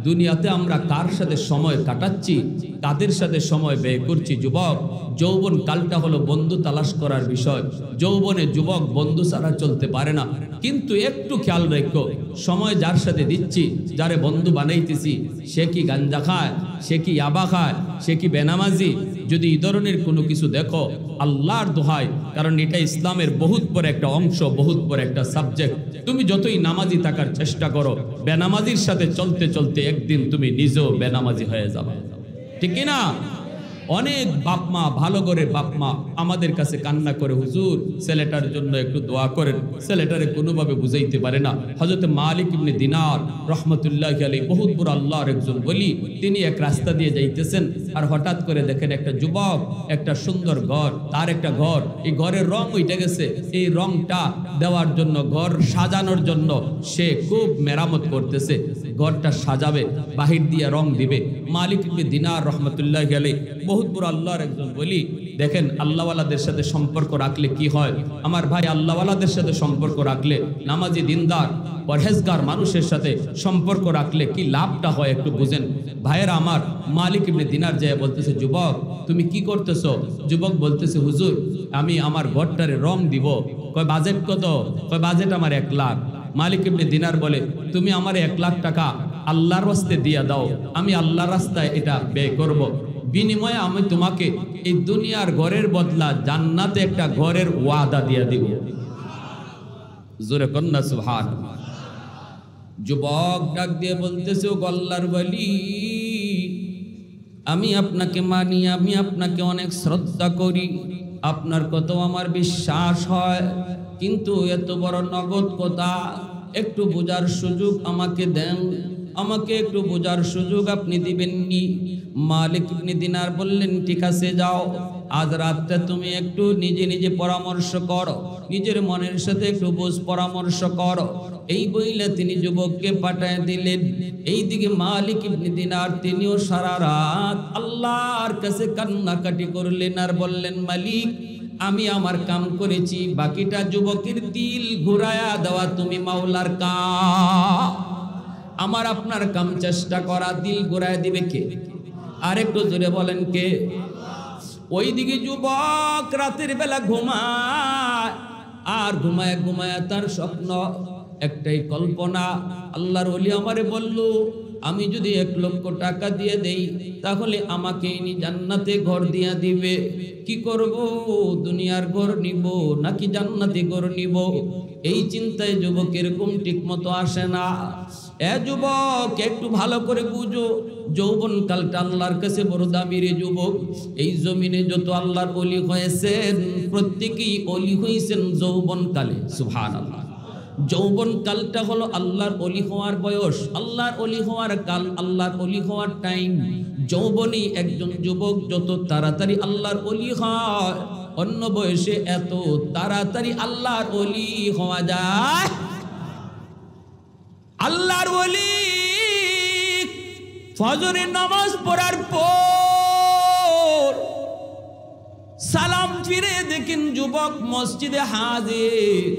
দুনিয়াতে আমরা কার সাথে সময় কাটাচ্ছি, কাদের সাথে সময় ব্যয় করছি? যুবক, যৌবন কালটা হলো বন্ধু তালাশ করার বিষয়। যৌবনে যুবক বন্ধু ছাড়া চলতে পারে না। কিন্তু একটু খেয়াল রাখো, সময় যার সাথে দিচ্ছি, যারে বন্ধু বানাইতেছি, সে কি গাঞ্জা খায়, সে কি ইয়াবা খায়, সে কি বেনামাজি? যদি এই ধরনের কোনো কিছু দেখো, আল্লাহর দোহাই, কারণ এটা ইসলামের বহুত বড় একটা অংশ, বহুত বড় একটা সাবজেক্ট। তুমি যতই নামাজি থাকার চেষ্টা করো, বেনামাজির সাথে চলতে চলতে একদিন তুমি নিজেও বেনামাজি হয়ে যাবে, ঠিক না? অনেক বাপ মা, ভালো করে বাপ মা আমাদের কাছে কান্না করে, হুজুর ছেলেটার জন্য একটু দোয়া করেন, ছেলেটারে কোনোভাবে বুঝাইতে পারে না। হযরত মালিক ইবনে দিনার রহমতুল্লাহি আলাইহি বহুত বড় আল্লাহর একজন ওলি, তিনি এক রাস্তা দিয়ে যাইতেছেন, আর হঠাৎ করে দেখেন একটা যুবক, একটা সুন্দর ঘর, তার একটা ঘর, এই ঘরের রং উঠে গেছে, এই রংটা দেওয়ার জন্য, ঘর সাজানোর জন্য সে খুব মেরামত করতেছে, ঘরটা সাজাবে, বাহির দিয়ে রং দিবে। মালিক ইবনে দিনার রহমতুল্লাহি আলাইহি বহুত বড় আল্লাহর একজন ওলি। দেখেন আল্লাহওয়ালাদের সাথে সম্পর্ক রাখলে কি হয় আমার ভাই, আল্লাহওয়ালাদের সাথে সম্পর্ক রাখলে, নামাজি দিনদার পরহেজগার মানুষের সাথে সম্পর্ক রাখলে কি লাভটা হয় একটু বুঝেন ভাইয়েরা আমার। মালিক ইবনে দিনার যায় বলতেছে, যুবক তুমি কি করতেছো? যুবক বলতেছে, হুজুর আমি আমার ঘরটারে রং দিব। কয় বাজেট কত? কয় বাজেট আমার 1 লাখ। মালিক ইবনে দিনার বলে, তুমি আমার 1 লাখ টাকা আল্লাহর রাস্তায় দিয়া দাও, আমি আল্লাহর রাস্তায় এটা ব্যয় করব, বিনিময়ে আমি তোমাকে এই দুনিয়ার ঘরের বদলা জান্নাতে একটা ঘরের ওয়াদা দিয়ে দিব। জোরে কন্যা সুবহানাল্লাহ। যুবক ডাক দিয়ে বলতেছে, ও আল্লাহর ওলি, আমি আপনাকে মানি, আমি আপনাকে অনেক শ্রদ্ধা করি, আপনার কত আমার বিশ্বাস হয়, কিন্তু এত বড় নগদ কথা একটু বোঝার সুযোগ আমাকে দেন, আমাকে একটু বোঝার সুযোগ আপনি দিবেননি। মালিক ইবনে দিনার বললেন, ঠিক আছে যাও, আজ রাতটা তুমি একটু নিজে নিজে পরামর্শ করো, নিজের মনের সাথে একটু বোঝ পরামর্শ করো। এই বইলে তিনি যুবককে পাঠায় দিলেন। এইদিকে মালিক ইবনে দিনার তিনিও সারা রাত আল্লাহর কাছে কান্নাকাটি করলেন আর বললেন, মালিক আমি আমার কাম করেছি, বাকিটা যুবকের দিল ঘুরায়া দেওয়া তুমি মাওলার কাম। আমার আপনার কাম চেষ্টা করা, দিল ঘুরায় দিবে কে? আর একটু জোরে বলেন কে? ওইদিকে যুবক রাতের বেলা ঘুমায়, আর ঘুমায় ঘুমায় তার স্বপ্ন একটাই, কল্পনা। আল্লাহর ওলি আমারে বলল, আমি যদি 1 লক্ষ টাকা দিয়ে দেই তাহলে আমাকে ইনি জান্নাতে ঘর দিয়া দিবে। কি করব, দুনিয়ার ঘর নিব নাকি জান্নাতে ঘর নিব? এই চিন্তায় যুবকের ঘুম ঠিক মতো আসে না। এ যুবক একটু ভালো করে বুঝো, যৌবন কালটা আল্লাহর কাছে বড় দামি রে যুবক। এই জমিনে যত আল্লাহর ওলি হয়েছেন প্রত্যেকেই ওলি হয়েছেন যৌবন কালে। সুবহানাল্লাহ। যৌবন কালটা হলো আল্লাহর ওলি হওয়ার বয়স, আল্লাহর ওলি হওয়ার কাল, আল্লাহর ওলি হওয়ার টাইম। যৌবনে একজন যুবক যত তাড়াতাড়ি আল্লাহর ওলি হয়, অন্য বয়সে এত তাড়াতাড়ি আল্লাহর ওলি হওয়া যায়। আল্লাহর ওলি ফজরের নামাজ পড়ার পর সালাম ফিরে দেখেন যুবক মসজিদে হাজির।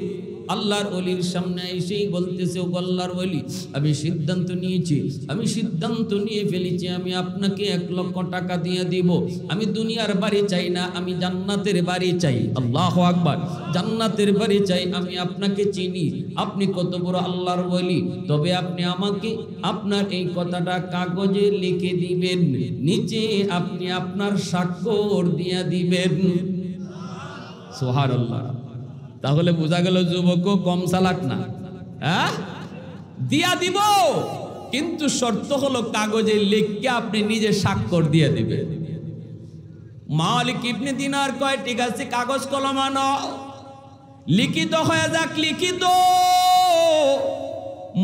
আল্লাহর ওলির সামনে এসেই বলতেছে, ও আল্লাহর ওলি, আমি সিদ্ধান্ত নিয়েছি, আমি সিদ্ধান্ত নিয়ে ফেলেছি, আমি আপনাকে 1 লক্ষ টাকা দিয়ে দিব। আমি দুনিয়ার বাড়ি চাই না, আমি জান্নাতের বাড়ি চাই। আল্লাহু আকবার। জান্নাতের বাড়ি চাই। আমি আপনাকে চিনি, আপনি কত বড় আল্লাহর ওলি, তবে আপনি আমাকে আপনার এই কথাটা কাগজে লিখে দিবেন, নিচে আপনি আপনার স্বাক্ষর দিয়ে দিবেন। সুবহানাল্লাহ। তাহলে বোঝা গেল যুবক কম চালাক না, হ্যাঁ? দিয়া দিব, কিন্তু শর্ত হলো কাগজে লিখে আপনি নিজে স্বাক্ষর দিয়ে দিবেন। মালিক ইবনে দিনার কয়, ঠিক আছে কাগজ কলম আনো, লিখিত হয়ে যাক। লিখিত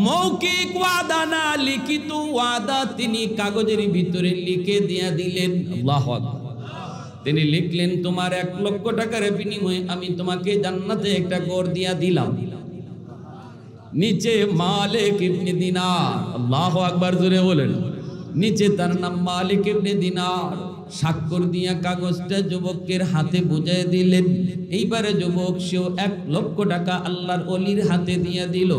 মৌখিক ওয়াদা না, লিখিত ওয়াদা তিনি কাগজের ভিতরে লিখে দিয়ে দিলেন। আল্লাহু আকবার। তিনি লিখলেন, তোমার 1 লক্ষ টাকার বিনিময়ে আমি তোমাকে জান্নাতে একটা ঘর দিয়া দিলাম। নিচে মালিক ইবনে দিনার, আল্লাহু আকবার জোরে বলেন, নিচে তার নাম মালিক ইবনে দিনার। স্বাক্ষর দিয়া কাগজটা যুবকের হাতে বুঝিয়ে দিলেন। এইবারে যুবক সেও 1 লক্ষ টাকা আল্লাহর ওলির হাতে দিয়ে দিল।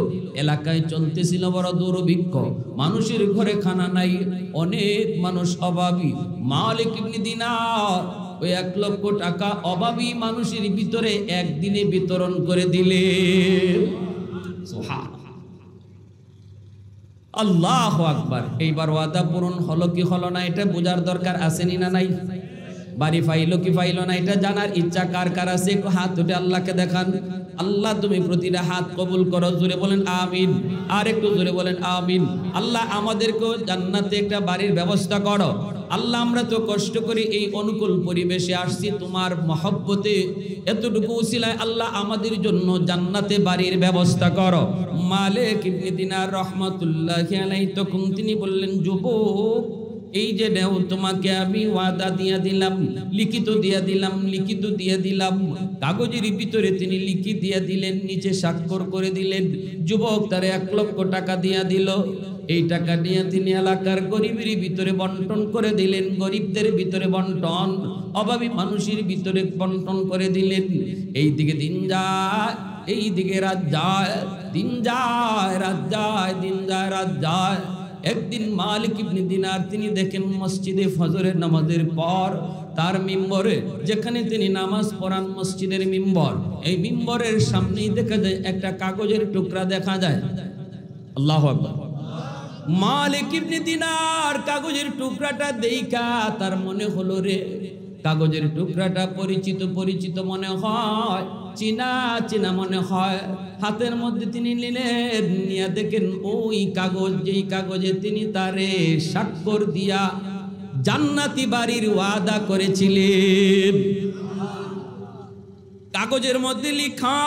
এলাকায় চলতেছিল বড় দুর্ভিক্ষ, মানুষের ঘরে খানা নাই, অনেক মানুষ অভাবী। মালিক ইবনে দিনার ওই 1 লক্ষ টাকা অভাবী মানুষের ভিতরে একদিনে বিতরণ করে দিলেন। সুবহানাল্লাহ, আল্লাহু আকবার। এইবার ওয়াদা পূরণ হলো কি হলো না এটা বোঝার দরকার আসেনি না নাই? বাড়ি পাইলো কি পাইলো না এটা জানার ইচ্ছা কার কার আছে? একটু হাত উঠে আল্লাহকে দেখান। আল্লাহ তুমি প্রতিটা হাত কবুল করো, জোরে বলেন আমিন। আর একটু জোরে বলেন আমিন। আল্লাহ আমাদেরকেও জান্নাতে একটা বাড়ির ব্যবস্থা করো। আল্লাহ আমরা তো কষ্ট করে এই অনুকূল পরিবেশে আসছি তোমার মহব্বতে, এতটুকু উসিলায় আল্লাহ আমাদের জন্য জান্নাতে বাড়ির ব্যবস্থা করো। মালিক ইবনে দিনার রহমাতুল্লাহি আলাইহি তখন তিনি বললেন, যুবক এই যে নেও, তোমাকে আমি ওয়াদা দিয়া দিলাম, লিখিত দিয়া দিলাম, লিখিত দিয়া দিলাম। কাগজের ভিতরে তিনি লিখি দিয়া দিলেন, নিচে স্বাক্ষর করে দিলেন। যুবক তার 1 লক্ষ টাকা দিয়া দিল। এই টাকা নিয়ে তিনি এলাকার গরিবের ভিতরে বন্টন করে দিলেন, গরিবদের ভিতরে বন্টন, অভাবী মানুষের ভিতরে বন্টন করে দিলেন। এই দিকে দিন যায়, এই দিকে রাত যায়, দিন যায় রাত যায়, দিন যায় রাত যায়। একদিন মালিক ইবনে দিনার তিনি দেখেন মসজিদে ফজরের নামাজের পর তার মিম্বরে, যেখানে তিনি নামাজ পড়ান মসজিদের মিম্বর, এই মিম্বরের সামনেই দেখা যায় একটা কাগজের টুকরা দেখা যায়। আল্লাহু আকবার। মালিক ইবনে দিনার কাগজের টুকরাটা দেইখা তার মনে হলো, রে কাগজের টুকরাটা পরিচিত পরিচিত মনে হয়, চিনা চিনা মনে হয়। হাতের মধ্যে তিনি নিলেন, নিয়ে দেখেন ওই কাগজ, যেই কাগজে তিনি তারে স্বাক্ষর দিয়া জান্নাতি বাড়ির ওয়াদা করেছিলেন। কাগজের মধ্যে লেখা,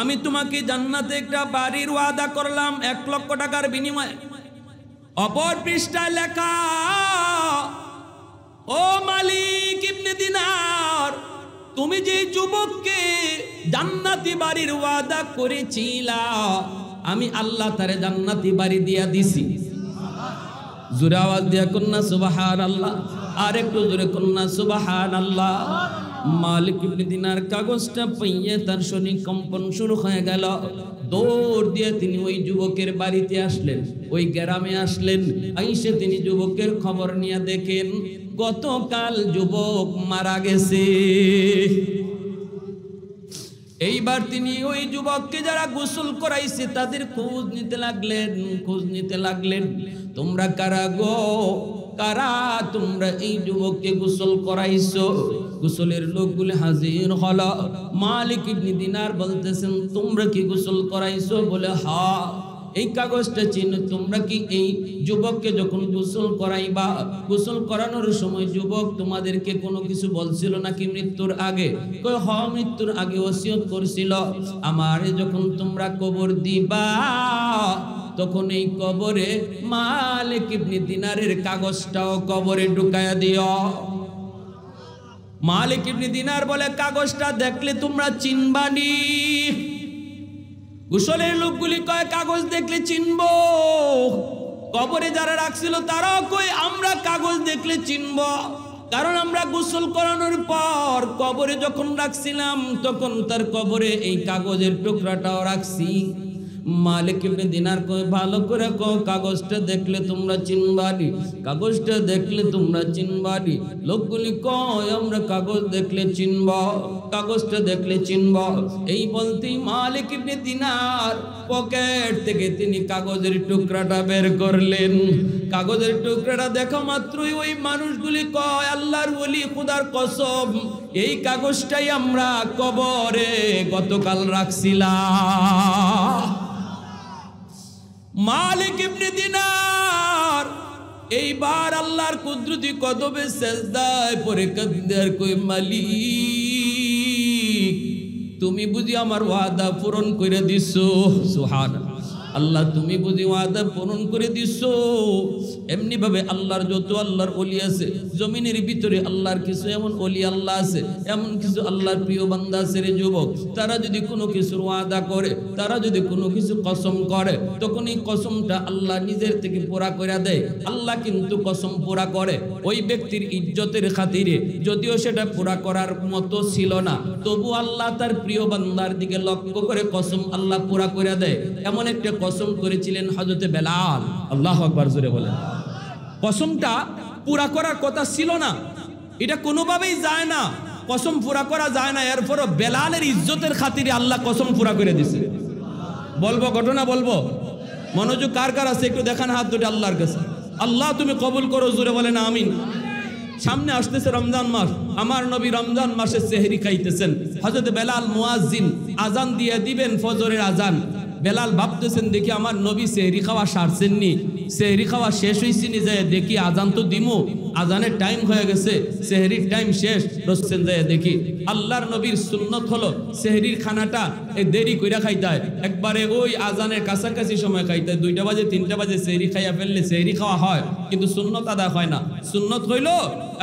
আমি তোমাকে জান্নাতে একটা বাড়ির ওয়াদা করলাম 1 লক্ষ টাকার বিনিময়ে। অপর পৃষ্ঠায় লেখা, ও মালিক ইবনে দিনার, তুমি যে যুবককে জান্নাতি বাড়ির ওয়াদা করেছিলা, আমি আল্লাহ তারে জান্নাতি বাড়ি দিয়া দিছি। জোরে আওয়াজ দিয়া কন্যা সুবহানাল্লাহ, আর একটু জোরে কন্যা সুবহানাল্লাহ। মালিক ইবনে দিনার কাগজটা পাইয়ে তার শরীর কম্পন শুরু হয়ে গেল। দৌড় দিয়ে তিনি ওই যুবকের বাড়িতে আসলেন, ওই গ্রামে আসলেন। আইসে তিনি যুবকের খবর নিয়ে দেখেন গতকাল যুবক মারা গেছে। এইবার তিনি ওই যুবককে যারা গোসল করাইছে তাদের খোঁজ নিতে লাগলেন, খোঁজ নিতে লাগলেন। তোমরা কারা গো, কারা তোমরা এই যুবককে গোসল করাইছো? গোসলের লোকগুলো হাজির হলো। মালিক ইবনে দিনার বলতেছেন, তোমরা কি গোসল করাইছো? বলে হ্যাঁ। এই কাগজটা চিনো? তোমরা কি এই যুবককে যখন গোসল করাইবা, গোসল করানোর সময় যুবক তোমাদেরকে কোনো কিছু বলছিল নাকি মৃত্যুর আগে? কই হ্যাঁ, মৃত্যুর আগে ওসিয়ত করছিল, আমারে যখন তোমরা কবর দিবা তখন এই কবরে মালিক ইবনে দিনারের কাগজটাও কবরে ঢুকায়া দিও। মালিক ইবনে দিনার বলে, কাগজটা দেখলে তোমরা চিনবানি? গোসলের লোকগুলি কয়, কাগজ দেখলে চিনবো। কবরে যারা রাখছিল তারাও কয়, আমরা কাগজ দেখলে চিনব, কারণ আমরা গোসল করানোর পর কবরে যখন রাখছিলাম তখন তার কবরে এই কাগজের টুকরাটাও রাখছি। মালিক ইবনে দিনার কয়, ভালো করে কও, কাগজটা দেখলে তোমরা চিনবানি? কাগজটা দেখলে তোমরা চিনবানি? লোকগুলি কয়, আমরা কাগজ দেখলে চিনব, কাগজটা দেখলে চিনব। এই বলতেই মালিক ইবনে দিনার পকেট থেকে তিনি কাগজের টুকরাটা বের করলেন। কাগজের টুকরাটা দেখা মাত্রই ওই মানুষগুলি কয়, আল্লাহর ওলি, খোদার কসম, এই কাগজটাই আমরা কবরে গতকাল রাখছিলাম। মালিক ইবনে দিনার এইবার আল্লাহর কুদরতি কদমে সেজদায় পড়ে কাঁদার কই, মালিক তুমি বুঝি আমার ওয়াদা পূরণ করে দিছো? সুবহানাল্লাহ। আল্লাহ তুমি বুঝি ওয়াদা পূরণ করে দিছো? এমনি ভাবে আল্লাহর যত আল্লাহর ওলি আছে জমিনের ভিতরে, আল্লাহর কিছু এমন ওলি আল্লাহ আছে, এমন কিছু আল্লাহর প্রিয় বান্দা আছে রে যুবক, তারা যদি কোনো কিছুর ওয়াদা করে, তারা যদি কোনো কিছু কসম করে, তখন এই কসমটা আল্লাহ নিজের থেকে পুরা করে দেয়। আল্লাহ কিন্তু কসম পুরা করে ওই ব্যক্তির ইজ্জতের খাতিরে, যদিও সেটা পুরা করার মতো ছিল না, তবু আল্লাহ তার প্রিয় বান্দার দিকে লক্ষ্য করে কসম আল্লাহ পুরা করে দেয়। এমন একটা কসম করেছিলেন হযরতে বেলাল। আল্লাহু আকবার, জোরে বলেন। কসমটা পুরা করার কথা ছিল না, এটা কোনোভাবেই যায় না, কসম পুরা করা যায় না। এরপরও বেলালের ইজ্জতের খাতিরে আল্লাহ কসম পুরা করে দিছে। বলবো ঘটনা, বলবো, মনোযোগ কার কার আছে একটু দেখান হাত দুটো আল্লাহর কাছে। আল্লাহ তুমি কবুল করো, জোরে বলেন আমিন। সামনে আসতেছে রমজান মাস, আমার নবী রমজান মাসে সেহরি খাইতেছেন। হযরত বেলাল মুয়াজ্জিন আজান দিয়ে দিবেন ফজরের আজান। বেলাল ভাবতেছেন, দেখি আমার নবী সেহরি খাওয়া সারছেননি, সেহরি খাওয়া শেষ হয়েছিনি, যে দেখি আজান তো দিমু। আজানের টাইম হয়ে গেছে, সেহরির টাইম শেষ, রসছেন যায় দেখি আল্লাহর নবীর সুন্নত হলো সেহরির খানাটা দেরি কইরা খাইতে হয়, একবারে ওই আজানের কাছাকাছি সময় খাইতে হয়। 2টা বাজে 3টা বাজে সেহরি খাইয়া ফেললে সেহরি খাওয়া হয়, কিন্তু সুন্নত আদায় হয় না। সুন্নত হইলো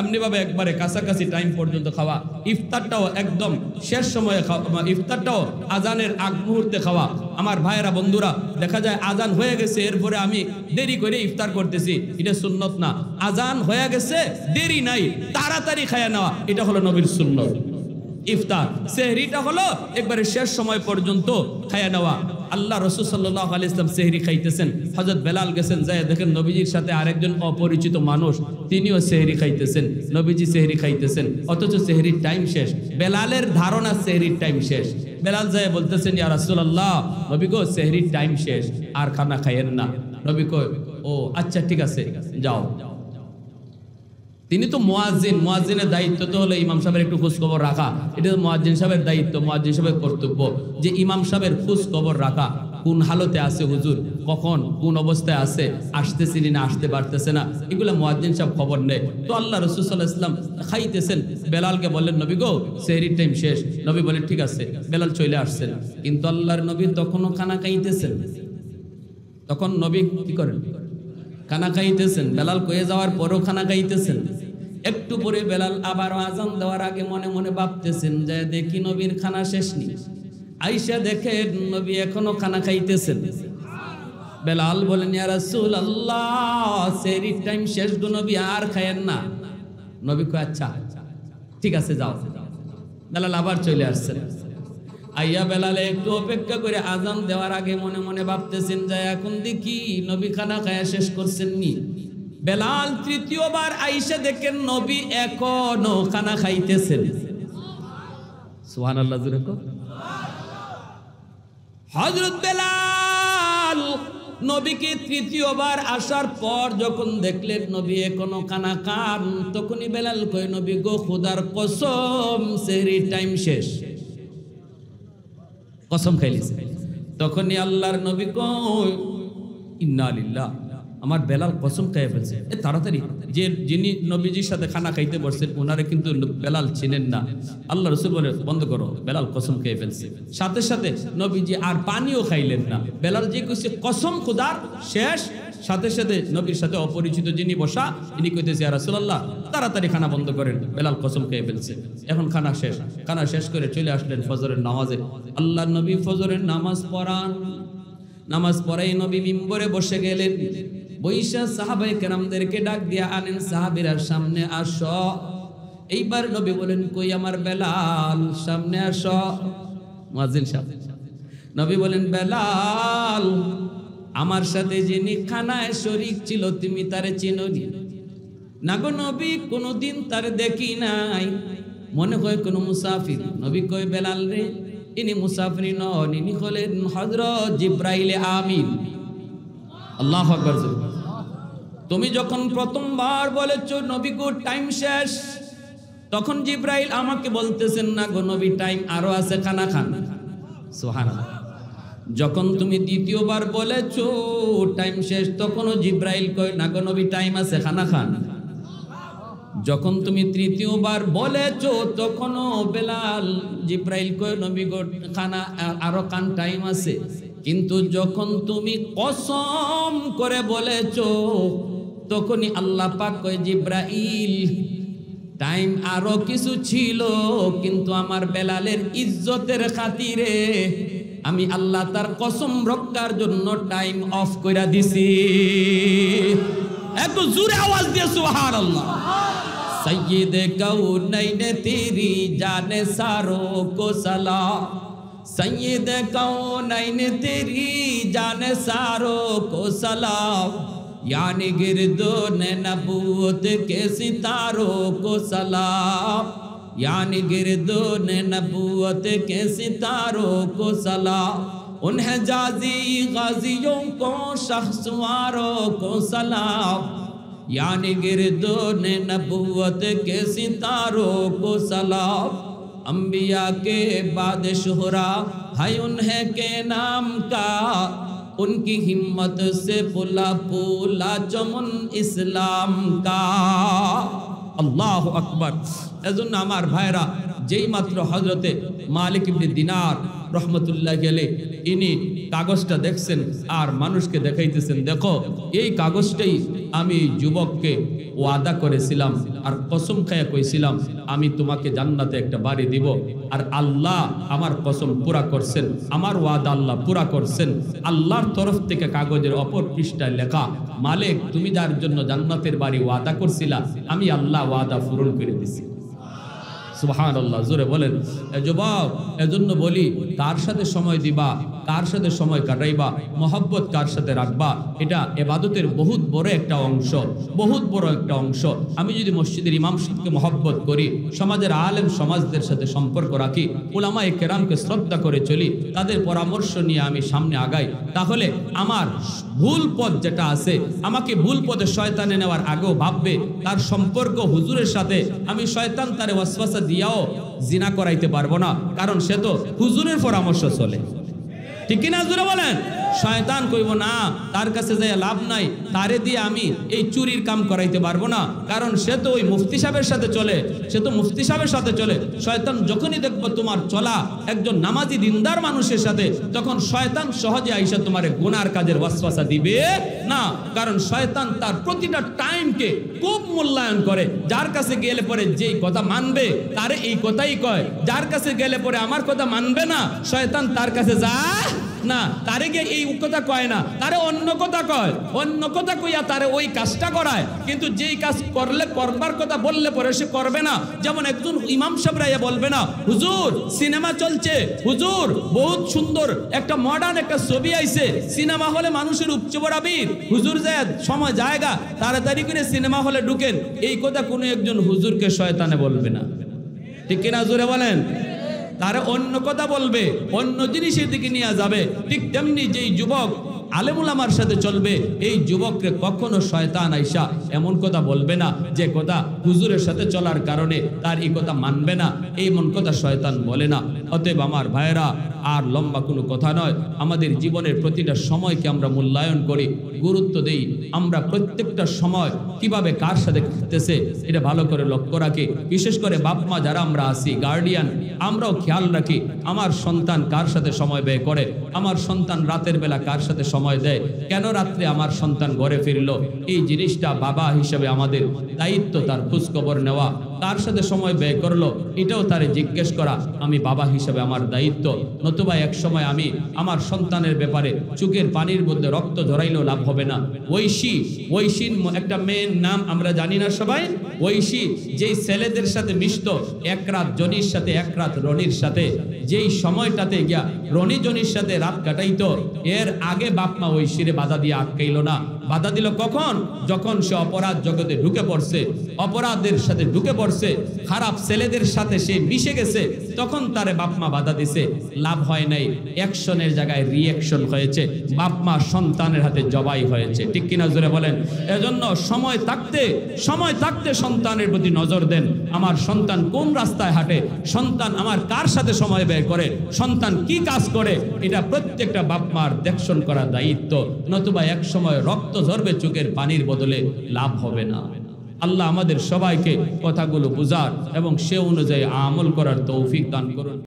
এমনিভাবে একবারে কাছাকাছি টাইম পর্যন্ত খাওয়া। ইফতারটাও একদম শেষ সময়ে খাওয়া, ইফতারটাও আজানের আগ মুহূর্তে খাওয়া। আমার ভাইয়েরা বন্ধুরা, দেখা যায় আজান হয়ে গেছে এরপরে আমি দেরি করে ইফতার করতেছি, এটা সুন্নত না। আজান হয়ে গেছে, দেরি নাই, তাড়াতাড়ি খায়া নেওয়া, এটা হলো নবীর সুন্নত। ইফতার সেহরিটা হলো একবারে শেষ সময় পর্যন্ত খায়া নেওয়া। আল্লাহ রাসূল সাল্লাল্লাহু আলাইহি ওয়াসাল্লাম সেহরি খাইতেছেন, হযরত বেলাল গেছেন, যায় দেখেন নবীজির সাথে আরেকজন অপরিচিত মানুষ, তিনিও সেহরি খাইতেছেন, নবীজি সেহরি খাইতেছেন, অথচ সেহরির টাইম শেষ। বেলালের ধারণা সেহরির টাইম শেষ। বেলাল যায় বলতেছেন, ইয়া রাসূলুল্লাহ, নবী গো সেহরির টাইম শেষ, আর খানা খাইয়েন না। নবী কয়, ও আচ্ছা ঠিক আছে, যাও। তিনি তো মুয়াজ্জিন, মুয়াজ্জিনের দায়িত্ব তো হলো ইমাম সাহেবের একটু খোঁজ খবর রাখা, এটা তো মুয়াজ্জিন সাহেবের দায়িত্ব, মুয়াজ্জিন সাহেবের কর্তব্য যে ইমাম সাহেবের খোঁজ খবর রাখা, কোন হালতে আছে হুজুর, কখন কোন অবস্থায় আছে, আসতেছি না আসতে পারতেছে না, এগুলো মুয়াজ্জিন সাহেব খবর নেয়। তো আল্লাহ রাসূল সাল্লাল্লাহু আলাইহি ওয়াসাল্লাম খাইতেছেন, বেলালকে বললেন, নবী গো সেহরির টাইম শেষ। নবী বলেন ঠিক আছে, বেলাল চলে আসছেন, কিন্তু আল্লাহর নবী তখনও খানা খাইতেছেন। তখন নবী কি করেন? খানা খাইতেছেন। বেলাল কয়ে যাওয়ার পরও খানা খাইতেছেন। একটু পরে বেলাল আবার আজান দেওয়ার আগে মনে মনে ভাবতেছেন যে দেখি নবীর খানা শেষ নি। আয়েশা দেখে নবী এখনো খানা খাইতেছেন। বেলাল বলেন, ইয়া রাসূলুল্লাহ, সেহরির টাইম শেষ গো নবী, আর খায়েন না। নবী কয় আচ্ছা ঠিক আছে, যাও। বেলাল আবার চলে আসছেন। আইয়া বেলালে একটু অপেক্ষা করে আজান দেওয়ার আগে মনে মনে ভাবতেছেন যে এখন দেখি নবী খানা খায়া শেষ করছেন নি। বেলাল তৃতীয়বার আইসা দেখেন নবী এখনো খানা খাইতেছেন। সুবহানাল্লাহ জোরে কও। হযরত বেলাল নবীকে তৃতীয়বার আসার পর যখন দেখলেন নবী এখনো খানা খান, তখনই বেলাল কয়, নবী গো খোদার কসম সেহরির টাইম শেষ, কসম খাইলিস। তখনই আল্লাহর নবী কয়, ইন্না লিল্লাহ, আমার বেলাল কসম খাইয়ে ফেলছে। তাড়াতাড়ি যে যিনি নবীজির সাথে খানা খাইতে বসছেন ওনারে কিন্তু বেলাল চিনেন না। আল্লাহ রাসূল বলে, বন্ধ করো, বেলাল কসম খেয়ে ফেলছে। সাথে সাথে নবীজি আর পানিও খাইলেন না। বেলাল যে কইছে কসম খোদার শেষ, সাথে সাথে নবীর সাথে অপরিচিত যিনি বসা, ইনি কইতেছে, ইয়া রাসূলুল্লাহ তাড়াতাড়ি খানা বন্ধ করেন, বেলাল কসম খেয়ে ফেলছে। এখন খানা শেষ। খানা শেষ করে চলে আসলেন ফজরের নামাজে। আল্লাহর নবী ফজরের নামাজ পড়ান। নামাজ পড়াই নবী মিম্বরে বসে গেলেন। বৈশা সাহাবায়ে কেরামদেরকে ডাক দিয়া আনেন, সাহাবীরা সামনে আসো। এইবার নবী বলেন, কই আমার বেলাল, সামনে আসো। মুয়াজ্জিন সাহেব, নবী বলেন, বেলাল আমার সাথে যিনি খানায় শরীক ছিল তুমি তারে চিনোনি? না গো নবী, কোনোদিন তারে দেখি নাই, মনে হয় কোনো মুসাফির। নবী কয়, বেলাল রে, ইনি মুসাফির নন, ইনি হলেন হযরত জিবরাইল আমিন। আল্লাহু আকবার। তুমি যখন প্রথমবার বলেছ নবী গো টাইম শেষ, তখন জিবরাইল আমাকে বলতেছেন, না গো নবী টাইম আরো আছে, খানা খান। সুবহানাল্লাহ। যখন তুমি দ্বিতীয়বার বলেছো টাইম শেষ, তখনও জিবরাইল কয়, না গো নবী টাইম আছে, খানা খান। যখন তুমি তৃতীয়বার বলেছো তখনও বেলাল জিবরাইল কয়, নবী গো খানা আরো খান, টাইম আছে। কিন্তু যখন তুমি কসম করে বলেছো তখনই আল্লাহ পাক কয়, জিবরাইল টাইম আরো কিছু ছিল, কিন্তু আমার বেলালের ইজ্জতের খাতিরে আমি আল্লাহ তার কসম রক্ষার জন্য টাইম অফ কইরা দিছি। একটু জোরে আওয়াজ দিয়ে সুবহানাল্লাহ। सैयद कौनैन तेरी जाने सारों को सलाम, सैयद कौनैन तेरी जाने सारों को सलाम, यानी गिरदोन नबूवत के सितारों को सलाम, यानी गिरदोन नबूवत के सितारों को सलाम, उन्हें जाजी गाजियों को शख्सवारों को सलाम, यानी गिरदोन नबूवत के सितारों को सलाम, अंबिया के बाद शुहरा है उन्हें के नाम का, उनकी हिम्मत से पुला पुला चमन इस्लाम का। আল্লাহ আকবার। এজন্য আমার ভাইরা, যেই মাত্র হযরতে মালিক ইবনে দিনার রহমতুল্লাহ আলাইহি ইনি কাগজটা দেখছেন আর মানুষকে দেখাইতেছেন, দেখো এই কাগজটাই আমি যুবককে ওয়াদা করেছিলাম আর কসম খায়া কইছিলাম আমি তোমাকে জান্নাতে একটা বাড়ি দিব, আর আল্লাহ আমার কসম পুরা করছেন, আমার ওয়াদা আল্লাহ পুরা করছেন। আল্লাহর তরফ থেকে কাগজের অপর পৃষ্ঠায় লেখা, মালিক তুমি যার জন্য জান্নাতের বাড়ি ওয়াদা করছিলা আমি আল্লাহ ওয়াদা পূরণ করে দিছি। সুবহানাল্লাহ, জোরে বলেন। যুবক, এজন্য বলি কার সাথে সময় দিবা, কার সাথে সময় কাটাইবা, মহব্বত কার সাথে রাখবা, এটা ইবাদতের বহুত বড় একটা অংশ, বহুত বড় একটা অংশ। আমি যদি মসজিদের ইমাম সাহেবকে মহব্বত করি, সমাজের আলেম সমাজদের সাথে সম্পর্ক রাখি, উলামায়ে কেরামকে শ্রদ্ধা করে চলি, তাদের পরামর্শ নিয়ে আমি সামনে আগাই, তাহলে আমার ভুল পথ যেটা আছে, আমাকে ভুল পথে শয়তানে নেওয়ার আগেও ভাববে তার সম্পর্ক হুজুরের সাথে, আমি শয়তান তারে ওয়াসওয়াসা দিয়াও জিনা করাইতে পারবো না, কারণ সে তো হুজুরের পরামর্শ চলে। ঠিক কিনা জোরে বলেন? শয়তান কইব না তার কাছে যাই লাভ নাই, তারে দিয়ে আমি এই চুরির কাম করাইতে পারবো না, কারণ সে তো ওই মুফতি সাহেবের সাথে চলে, সে তো মুফতি সাহেবের সাথে চলে। শয়তান যখনই দেখবো তোমার চলা একজন নামাজি দিনদার মানুষের সাথে, তখন শয়তান সহজে আইসা তোমারে গুনার কাজের ওয়াসওয়াসা দিবে না, কারণ শয়তান তার প্রতিটা টাইমকে খুব মূল্যায়ন করে। যার কাছে গেলে পরে যেই কথা মানবে তারে এই কথাই কয়, যার কাছে গেলে পরে আমার কথা মানবে না, শয়তান তার কাছে যায় না, তারে গিয়ে এই কথা কয় না, তারে অন্য কথা কয়, অন্য কথা কইয়া তারে ওই কাজটা করায়, কিন্তু যেই কাজ করলে করবার কথা বললে পরে সে করবে না। যেমন একজন ইমাম সাহেব রাইয়া বলবে না, হুজুর সিনেমা চলছে, হুজুর বহুত সুন্দর একটা মডার্ন একটা ছবি আইছে, সিনেমা হলে মানুষের উপচে পড়া ভিড়, হুজুর যায় সময় জায়গা তাড়াতাড়ি করে সিনেমা হলে ঢুকেন, এই কথা কোনো একজন হুজুরকে শয়তানে বলবে না। ঠিক কিনা জোরে বলেন? তারা অন্য কথা বলবে, অন্য জিনিসের দিকে নিয়ে যাবে। ঠিক তেমনি যেই যুবক আলেমুল আমার সাথে চলবে, এই যুবককে কখনো শয়তান আইসা এমন কথা বলবে না যে কথা হুজুরের সাথে চলার কারণে তার এই কথা মানবে না, এমন কথা শয়তান বলে না। অতএব আমার ভাইয়েরা, আর লম্বা কোনো কথা নয়, আমাদের জীবনের প্রতিটা সময়কে আমরা মূল্যায়ন করি, গুরুত্ব দেই, আমরা প্রত্যেকটা সময় কিভাবে কার সাথে কাটতেছে এটা ভালো করে লক্ষ্য রাখি। বিশেষ করে বাপ মা যারা আমরা আছি, গার্ডিয়ান, আমরাও খেয়াল রাখি আমার সন্তান কার সাথে সময় ব্যয় করে, আমার সন্তান রাতের বেলা কার সাথে সময় দেয়, কেন রাত্রে আমার সন্তান ঘরে ফিরলো, এই জিনিসটা বাবা হিসেবে আমাদের দায়িত্ব, তার খোঁজখবর নেওয়া, কার সাথে সময় ব্যয় করলো এটাও তারে জিজ্ঞেস করা আমি বাবা হিসেবে আমার দায়িত্ব। নতুবা এক সময় আমি আমার সন্তানের ব্যাপারে চোখের পানির মধ্যে রক্ত ঝরাইলেও লাভ হবে না। ঐশীর একটা মেয়ের নাম আমরা জানি না সবাই, ঐশী যেই ছেলেদের সাথে মিশত, এক রাত জনির সাথে এক রাত রনির সাথে, যেই সময়টাতে গিয়া রনি জনির সাথে রাত কাটাইতো, এর আগে বাপ মা ঐশীরে বাধা দিয়ে আটকাইল না। বাধা দিল কখন? যখন সে অপরাধ জগতে ঢুকে পড়ছে, অপরাধের সাথে ঢুকে পড়ছে, খারাপ ছেলেদের সাথে সে মিশে গেছে, তখন তারে বাপ মা বাধা দিছে, লাভ হয় নাই, অ্যাকশনের জায়গায় রিঅ্যাকশন হয়েছে, বাপ মা সন্তানের হাতে জবাই হয়েছে। ঠিক কিনা জোরে বলেন? এজন্য সময় থাকতে সন্তানের প্রতি নজর দেন, আমার সন্তান কোন রাস্তায় হাঁটে, সন্তান আমার কার সাথে সময় ব্যয় করে, সন্তান কি কাজ করে, এটা প্রত্যেকটা বাপ মার দেখশন করা দায়িত্ব। নতুবা এক সময় রক্ত ঝরবে চোখের পানির বদলে, লাভ হবে না। আল্লাহ আমাদের সবাইকে কথাগুলো বুঝার এবং সে অনুযায়ী আমল করার তৌফিক দান করুন।